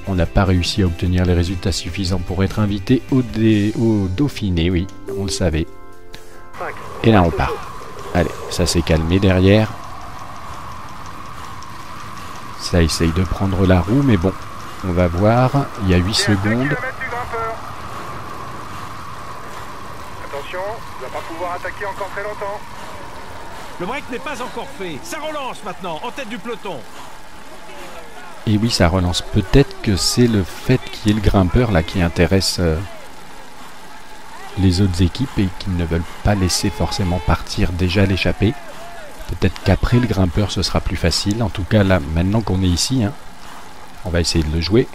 On n'a pas réussi à obtenir les résultats suffisants pour être invité au Dauphiné, oui, on le savait. Et là on part. Allez, ça s'est calmé derrière. Ça essaye de prendre la roue, mais bon, on va voir. Il y a 8 secondes. Attention, il va pas pouvoir attaquer encore très longtemps. Le break n'est pas encore fait. Ça relance maintenant, en tête du peloton. Et oui, ça relance. Peut-être que c'est le fait qu'il y ait le grimpeur là qui intéresse les autres équipes et qu'ils ne veulent pas laisser forcément partir déjà l'échappée. Peut-être qu'après le grimpeur ce sera plus facile. En tout cas là, maintenant qu'on est ici, hein, on va essayer de le jouer.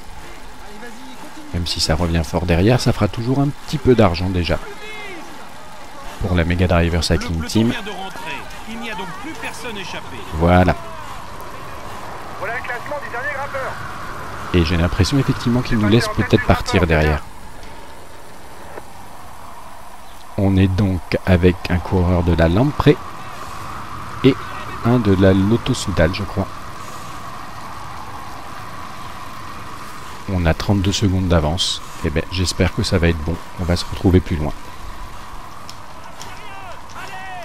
Même si ça revient fort derrière, ça fera toujours un petit peu d'argent déjà. Pour la Mega Driver Cycling Team. Il n'y a donc plus personne échappé. Voilà. Voilà le classement du dernier grimpeur. Et j'ai l'impression effectivement qu'il nous laisse peut-être partir derrière. On est donc avec un coureur de la Lamprey et un de la Lotto Soudal, je crois. On a 32 secondes d'avance. Et ben, j'espère que ça va être bon. On va se retrouver plus loin.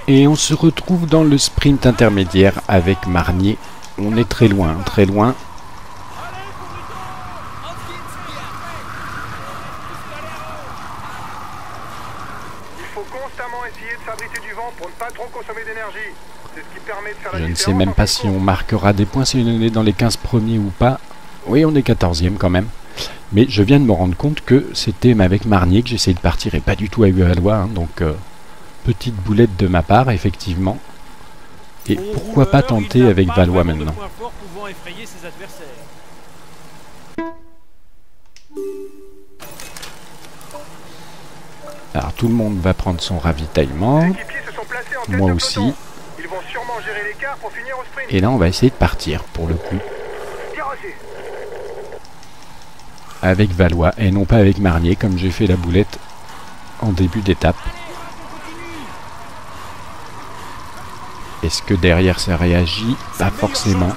Et on se retrouve dans le sprint intermédiaire avec Marnier. On est très loin, très loin. Il faut constamment essayer de s'abriter du vent pour ne pas trop consommer d'énergie. C'est ce qui permet de faire la Je ne différence. sais même pas si on marquera des points, si on est dans les 15 premiers ou pas. Oui, on est 14e quand même. Mais je viens de me rendre compte que c'était avec Marnier que j'essayais de partir et pas du tout avec Valois. Hein, donc, petite boulette de ma part, effectivement. Et pourquoi pas tenter avec Valois maintenant. Alors tout le monde va prendre son ravitaillement. Moi aussi. Ils vont sûrement gérer l'écart pour finir au sprint. Et là on va essayer de partir pour le coup. Avec Valois et non pas avec Marnier comme j'ai fait la boulette en début d'étape. Est-ce que derrière ça réagit? Pas forcément.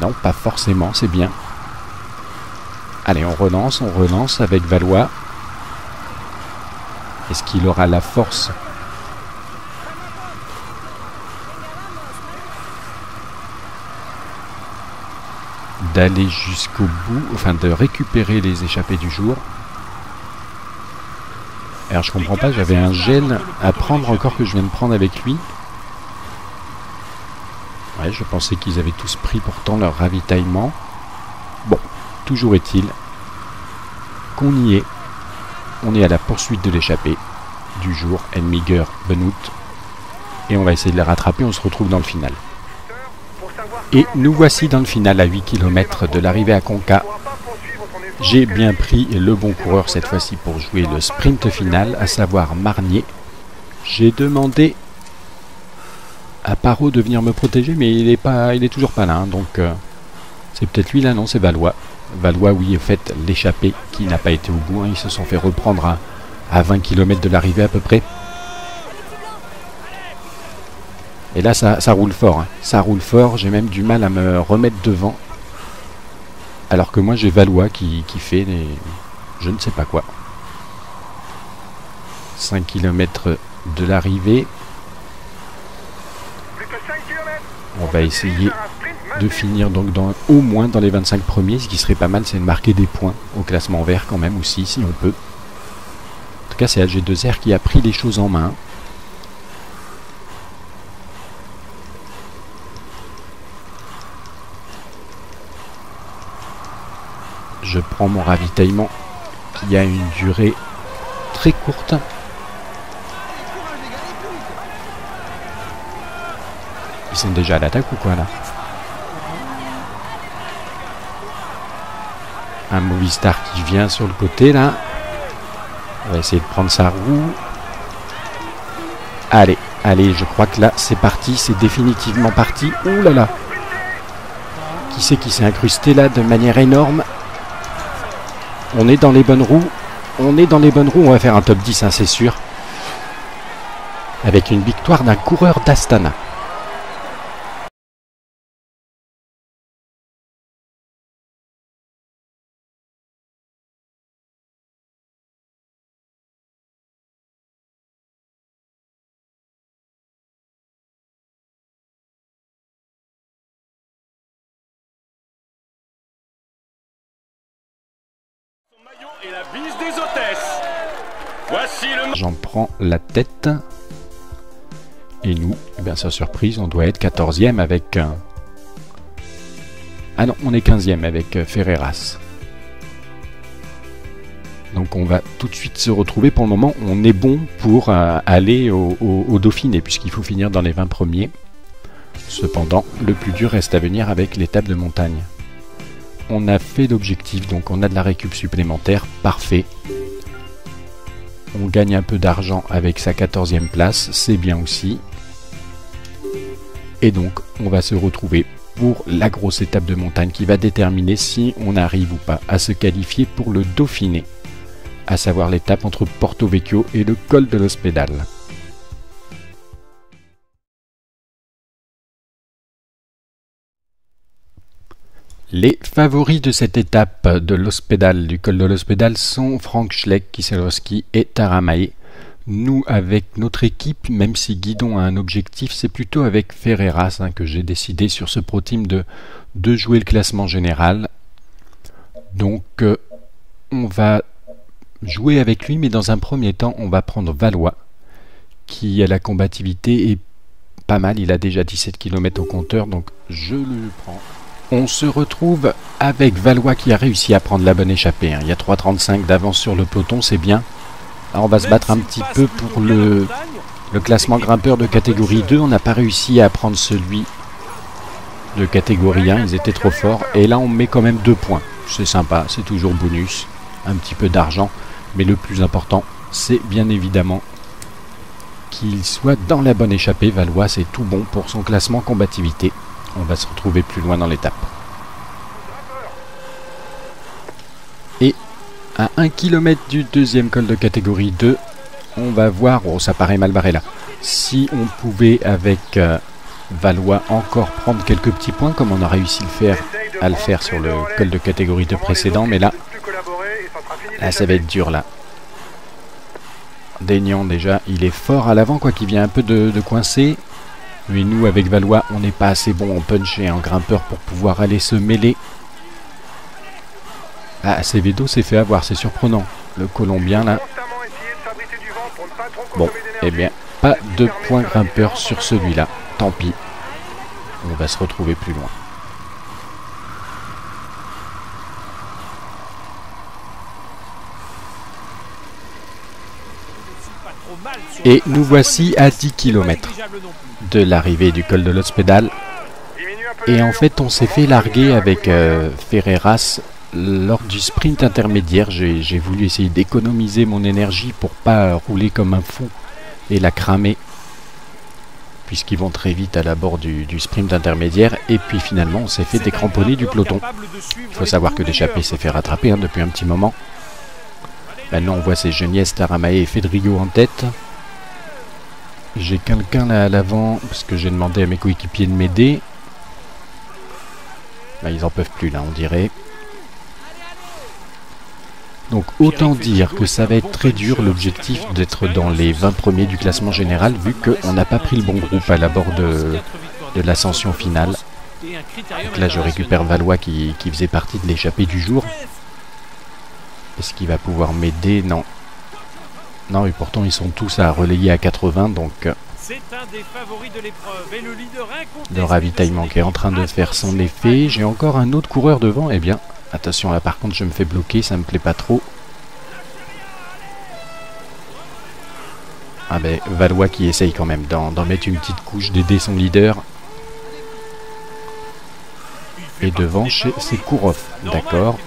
Non, pas forcément, c'est bien. Allez, on relance avec Valois. Est-ce qu'il aura la force d'aller jusqu'au bout, enfin de récupérer les échappées du jour? Alors je comprends pas, j'avais un gel à prendre encore que je viens de prendre avec lui. Ouais, je pensais qu'ils avaient tous pris pourtant leur ravitaillement. Bon, toujours est-il qu'on y est. On est à la poursuite de l'échappée du jour, Enmiger Benoît. Et on va essayer de la rattraper, on se retrouve dans le final. Et nous voici dans le final à 8 km de l'arrivée à Conca. J'ai bien pris le bon coureur cette fois-ci pour jouer le sprint final, à savoir Marnier. J'ai demandé à Parot de venir me protéger, mais il est toujours pas là. Hein, donc c'est peut-être lui là, non, c'est Valois. Valois, oui, en fait, l'échappée qui n'a pas été au bout. Hein, ils se sont fait reprendre à 20 km de l'arrivée à peu près. Et là, ça roule fort. Hein. Ça roule fort, j'ai même du mal à me remettre devant. Alors que moi j'ai Valois qui fait des... je ne sais pas quoi. 5 km de l'arrivée. On va essayer de finir donc au moins dans les 25 premiers. Ce qui serait pas mal, c'est de marquer des points au classement vert quand même aussi, si on peut. En tout cas, c'est AG2R qui a pris les choses en main. Je prends mon ravitaillement qui a une durée très courte. Ils sont déjà à l'attaque ou quoi là? Un Movistar qui vient sur le côté là. On va essayer de prendre sa roue. Allez, allez, je crois que là c'est parti, c'est définitivement parti. Ouh là là! Qui c'est qui s'est incrusté là de manière énorme? On est dans les bonnes roues. on est dans les bonnes roues, on va faire un top 10, hein, c'est sûr. Avec une victoire d'un coureur d'Astana. Et la bise des hôtesses. Voici le... J'en prends la tête. Et nous, eh bien sans surprise, on doit être 14e avec... Ah non, on est 15e avec Ferreras. Donc on va tout de suite se retrouver. Pour le moment, on est bon pour aller au Dauphiné, puisqu'il faut finir dans les 20 premiers. Cependant, le plus dur reste à venir avec l'étape de montagne. On a fait l'objectif, donc on a de la récup supplémentaire, parfait. On gagne un peu d'argent avec sa 14e place, c'est bien aussi. Et donc, on va se retrouver pour la grosse étape de montagne qui va déterminer si on arrive ou pas à se qualifier pour le Dauphiné, à savoir l'étape entre Porto Vecchio et le col de l'Hospédal. Les favoris de cette étape de l'Hospédal, du col de l'Hospédal, sont Frank Schleck, Kieselowski et Taramae. Nous, avec notre équipe, même si Guidon a un objectif, c'est plutôt avec Ferreras que j'ai décidé sur ce Pro Team de jouer le classement général. Donc, on va jouer avec lui, mais dans un premier temps, on va prendre Valois, qui a la combativité est pas mal. Il a déjà 17 km au compteur, donc je le prends. On se retrouve avec Valois qui a réussi à prendre la bonne échappée. Il y a 3,35 d'avance sur le peloton, c'est bien. Alors on va se battre un petit peu pour le classement grimpeur de catégorie 2. On n'a pas réussi à prendre celui de catégorie 1, ils étaient trop forts. Et là on met quand même 2 points. C'est sympa, c'est toujours bonus. Un petit peu d'argent. Mais le plus important, c'est bien évidemment qu'il soit dans la bonne échappée. Valois, c'est tout bon pour son classement combativité. On va se retrouver plus loin dans l'étape. Et à 1 km du deuxième col de catégorie 2, on va voir, oh ça paraît mal barré là, si on pouvait avec Valois encore prendre quelques petits points comme on a réussi à le faire sur le col de catégorie 2 précédent, mais là ça va être dur là. Daignan déjà, il est fort à l'avant, quoi qu'il vient un peu de coincer. Mais nous, avec Valois, on n'est pas assez bon en punch et en grimpeur pour pouvoir aller se mêler. Ah, Acevedo s'est fait avoir, c'est surprenant. Le Colombien, là. Bon, eh bien, pas de point grimpeur sur celui-là. Tant pis. On va se retrouver plus loin. Et nous voici à 10 km de l'arrivée du col de l'Hospédal. Et en fait, on s'est fait larguer avec Ferreras lors du sprint intermédiaire. J'ai voulu essayer d'économiser mon énergie pour pas rouler comme un fou et la cramer, puisqu'ils vont très vite à l'abord du sprint intermédiaire. Et puis finalement, on s'est fait décramponner du peloton. Il faut savoir que l'échappée s'est fait rattraper depuis un petit moment. Maintenant, on voit ces Geniès, Taramae et Fedrigo en tête. J'ai quelqu'un là à l'avant, parce que j'ai demandé à mes coéquipiers de m'aider. Bah, ils en peuvent plus là, on dirait. Donc autant dire que ça va être très dur, l'objectif d'être dans les 20 premiers du classement général, vu qu'on n'a pas pris le bon groupe à l'abord de l'ascension finale. Donc là je récupère Valois qui faisait partie de l'échappée du jour. Est-ce qu'il va pouvoir m'aider? Non. Non, et pourtant ils sont tous à relayer à 80, donc le ravitaillement qui est en train de faire son effet. J'ai encore un autre coureur devant, eh bien, attention là par contre je me fais bloquer, ça me plaît pas trop. Ah ben, Valois qui essaye quand même d'en mettre une petite couche, d'aider son leader. Et devant, c'est Kourov, d'accord.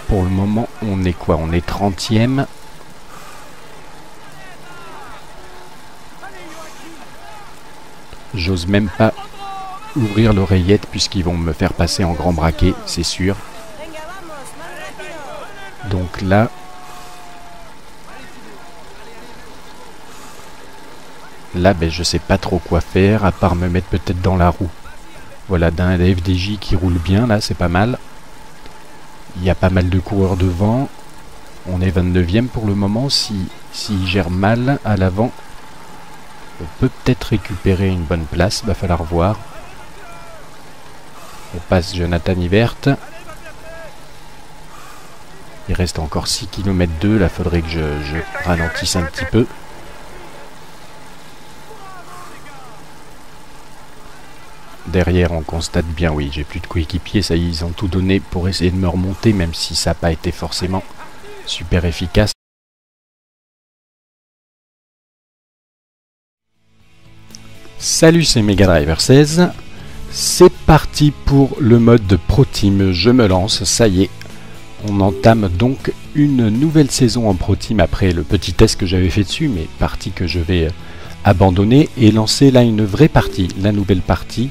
Pour le moment, on est quoi? On est 30e. J'ose même pas ouvrir l'oreillette puisqu'ils vont me faire passer en grand braquet, c'est sûr. Donc là, ben, je sais pas trop quoi faire, à part me mettre peut-être dans la roue. Voilà, d'un FDJ qui roule bien, là, c'est pas mal. Il y a pas mal de coureurs devant. On est 29e pour le moment. S'il gère mal à l'avant, on peut peut-être récupérer une bonne place, va falloir voir. On passe Jonathan Ivert. Il reste encore 6 km 2, là faudrait que je ralentisse un petit peu. Derrière on constate bien, oui, j'ai plus de coéquipiers, ça y est, ils ont tout donné pour essayer de me remonter, même si ça n'a pas été forcément super efficace. Salut, c'est Mega Driver 16. C'est parti pour le mode Pro Team, je me lance, ça y est. On entame donc une nouvelle saison en Pro Team après le petit test que j'avais fait dessus, mais partie que je vais abandonner et lancer là une vraie partie, la nouvelle partie.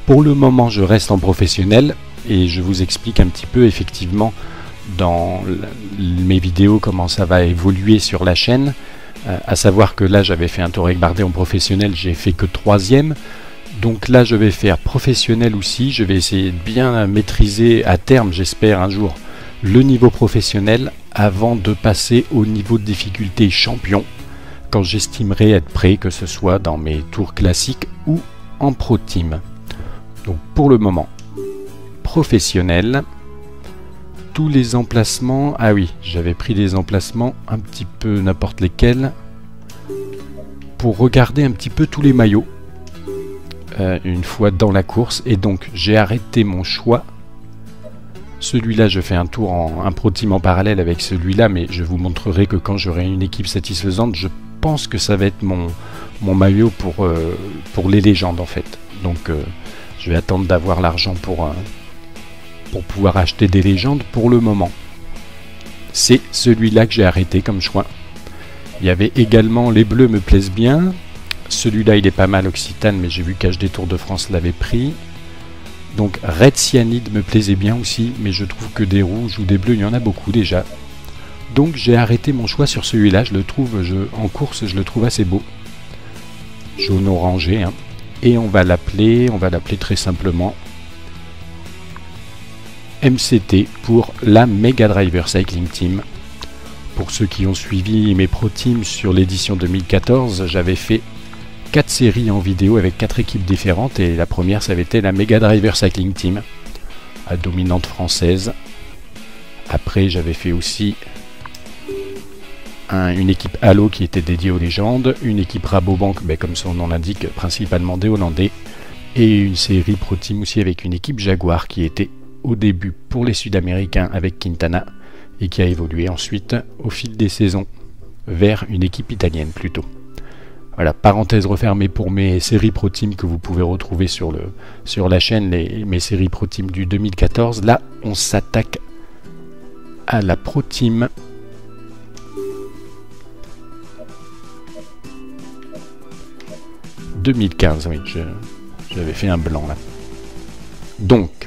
Pour le moment, je reste en professionnel et je vous explique un petit peu effectivement dans mes vidéos comment ça va évoluer sur la chaîne. À savoir que là, j'avais fait un Touareg Bardé en professionnel, j'ai fait que 3e. Donc là, je vais faire professionnel aussi. Je vais essayer de bien maîtriser à terme, j'espère un jour, le niveau professionnel avant de passer au niveau de difficulté champion quand j'estimerai être prêt, que ce soit dans mes tours classiques ou en Pro Team. Donc pour le moment, professionnel, tous les emplacements, ah oui, j'avais pris des emplacements un petit peu n'importe lesquels pour regarder un petit peu tous les maillots une fois dans la course, et donc j'ai arrêté mon choix. Celui-là, je fais un tour un Pro Team en parallèle avec celui-là, mais je vous montrerai que quand j'aurai une équipe satisfaisante, je pense que ça va être mon maillot pour les légendes en fait. Donc je vais attendre d'avoir l'argent pour pouvoir acheter des légendes. Pour le moment, c'est celui-là que j'ai arrêté comme choix. Il y avait également les bleus me plaisent bien. Celui-là il est pas mal Occitane, mais j'ai vu qu'HD Tour de France l'avait pris. Donc Red Cyanide me plaisait bien aussi, mais je trouve que des rouges ou des bleus, il y en a beaucoup déjà. Donc j'ai arrêté mon choix sur celui-là. Je le trouve, en course, je le trouve assez beau. Jaune orangé, hein. Et on va l'appeler très simplement MCT pour la Mega Driver Cycling Team. Pour ceux qui ont suivi mes Pro Teams sur l'édition 2014, j'avais fait 4 séries en vidéo avec 4 équipes différentes, et la première ça avait été la Mega Driver Cycling Team à dominante française. Après j'avais fait aussi une équipe Halo qui était dédiée aux légendes, une équipe Rabobank, comme son nom l'indique, principalement des Hollandais, et une série Pro Team aussi avec une équipe Jaguar qui était au début pour les Sud-Américains avec Quintana et qui a évolué ensuite au fil des saisons vers une équipe italienne plutôt. Voilà, parenthèse refermée pour mes séries Pro Team que vous pouvez retrouver sur la chaîne, mes séries Pro Team du 2014. Là, on s'attaque à la Pro Team 2015, oui, j'avais fait un blanc là. Donc,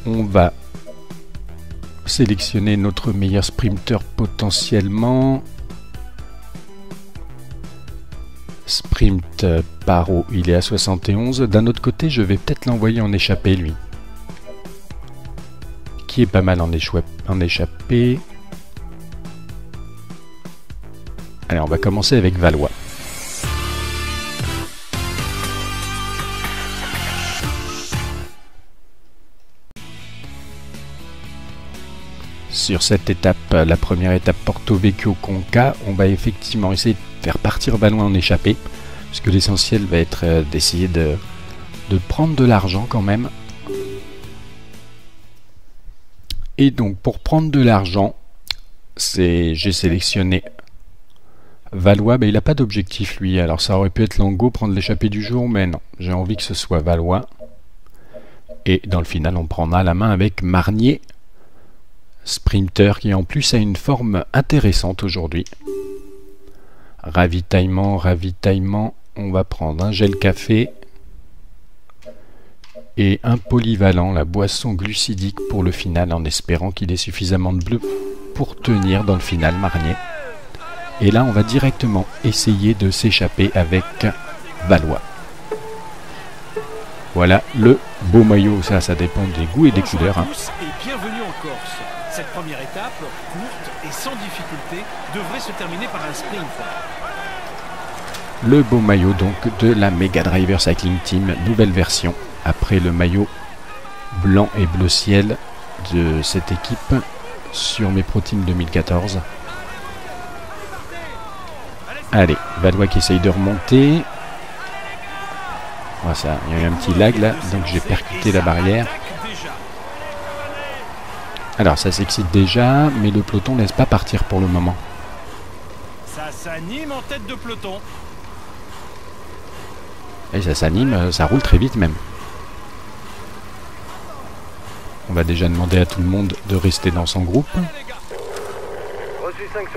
on va sélectionner notre meilleur sprinter potentiellement. Sprint Paro, il est à 71. D'un autre côté, je vais peut-être l'envoyer en échappée, lui. Qui est pas mal en échappée. Allez, on va commencer avec Valois. Sur cette étape, la première étape Porto Vecchio Conca, on va effectivement essayer de faire partir Valois en échappée, parce que l'essentiel va être d'essayer de prendre de l'argent quand même. Et donc pour prendre de l'argent, j'ai sélectionné Valois. Il n'a pas d'objectif lui, alors ça aurait pu être Lango, prendre l'échappée du jour, mais non, j'ai envie que ce soit Valois. Et dans le final, on prendra la main avec Marnier, sprinter qui en plus a une forme intéressante aujourd'hui. Ravitaillement, on va prendre un gel café, et un polyvalent, la boisson glucidique pour le final, en espérant qu'il ait suffisamment de bleu pour tenir dans le final, Marnier. Et là, on va directement essayer de s'échapper avec Valois. Voilà le beau maillot, ça dépend des goûts et des couleurs. Et bienvenue en Corse. Cette première étape, courte et sans difficulté, devrait se terminer par un sprint. Le beau maillot donc de la Mega Driver Cycling Team, nouvelle version, après le maillot blanc et bleu ciel de cette équipe sur mes Pro Team 2014. Allez, Valois qui essaye de remonter. Oh, ça, il y a eu un petit lag là, donc j'ai percuté la barrière. Alors ça s'excite déjà, mais le peloton ne laisse pas partir pour le moment. Ça s'anime en tête de peloton. Et ça s'anime, ça roule très vite même. On va déjà demander à tout le monde de rester dans son groupe. Reçu 5 sur